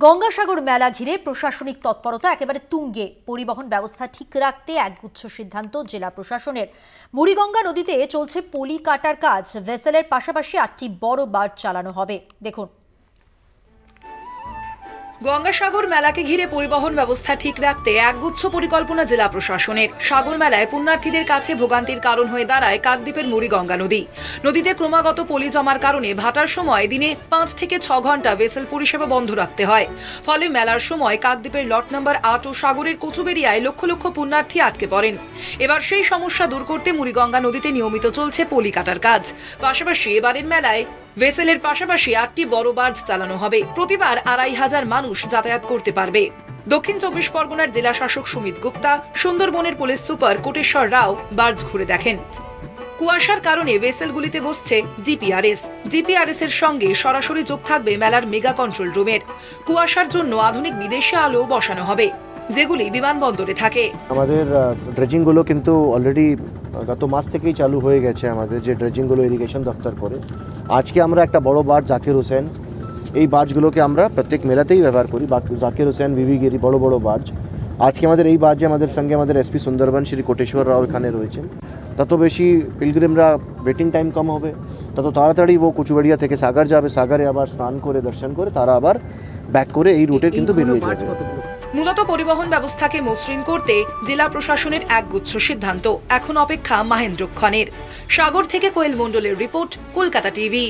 গঙ্গাসাগর মেলা ঘিরে প্রশাসনিক তৎপরতা একেবারে তুঙ্গে। পরিবহন ব্যবস্থা ঠিক রাখতে একগুচ্ছ সিদ্ধান্ত জেলা প্রশাসনের। মুড়িগঙ্গা নদীতে চলছে পলি কাটার কাজ। ভেসেলের পাশাপাশি 8টি বড় বার্জ চালানো হবে। দেখুন, গঙ্গাসাগর মেলাকে ঘিরে পরিবহন ব্যবস্থা ঠিক রাখতে একগুচ্ছ পরিকল্পনা জেলা প্রশাসনের। সাগর মেলায় পুণ্যার্থীদের কাছে ভোগান্তির কারণ হয়ে দাঁড়ায় কাকদ্বীপের মুড়িগঙ্গা নদী। নদীতে ক্রমাগত পলি জমার কারণে ভাটার সময় দিনে 5 থেকে 6 ঘন্টা ভেসেল পরিষেবা বন্ধ রাখতে হয়। ফলে মেলার সময় কাকদ্বীপের লট নম্বর 8 ও সাগরের কচুবেড়িয়ায় লক্ষ লক্ষ পুণ্যার্থী আটকে পড়েন। এবার সেই সমস্যা দূর করতে মুড়িগঙ্গা নদীতে নিয়মিত চলছে পলি কাটার কাজ। পাশাপাশি এবারের মেলায় ভেসেলের পাশাপাশি 8টি বড় বার্জ চালানো হবে। প্রতিবার 2500 মানুষ যাতায়াত করতে পারবে। দক্ষিণ 24 পরগনার জেলা শাসক সুমিত গুপ্তা, সুন্দরবনের পুলিশ সুপার কোটেশ্বর রাও বার্জ ঘুরে দেখেন। কুয়াশার কারণে ভেসেলগুলিতে বসছে জিপিআরএস এর সঙ্গে সরাসরি যোগ থাকবে মেলার মেগা কন্ট্রোল রুমের। কুয়াশার জন্য আধুনিক বিদেশি আলো বসানো হবে, যেগুলি বিমানবন্দরে থাকে। আমাদের ড্রেজিংগুলো কিন্তু অলরেডি গত মাস থেকেই চালু হয়ে গেছে। আমাদের যে ড্রেজিংগুলো ইরিগেশন দফতর করে, আজকে আমরা একটা বড় বার্জ জাকির হোসেন, এই বার্জগুলোকে আমরা প্রত্যেক মেলাতেই ব্যবহার করি। জাকির হোসেন, বিবিগিরি, বড় বড় বার্জ। আজকে আমাদের এই বার্জে আমাদের সঙ্গে আমাদের এসপি সুন্দরবন শ্রী কোটেশ্বর রাও এখানে রয়েছেন। তত বেশি পিলগ্রিমরা ওয়েটিং টাইম কম হবে, তত তাড়াতাড়ি ও কুচুবেড়িয়া থেকে সাগর যাবে, সাগরে আবার স্নান করে দর্শন করে তারা আবার ব্যাক করে এই রুটে কিন্তু বেরিয়ে যাবে। মূলত পরিবহন ব্যবস্থাকে মসৃণ করতে জেলা প্রশাসনের একগুচ্ছ সিদ্ধান্ত। এখন অপেক্ষা মহেন্দ্রক্ষণের। সাগর থেকে কোয়েল মণ্ডলের রিপোর্ট, কলকাতা টিভি।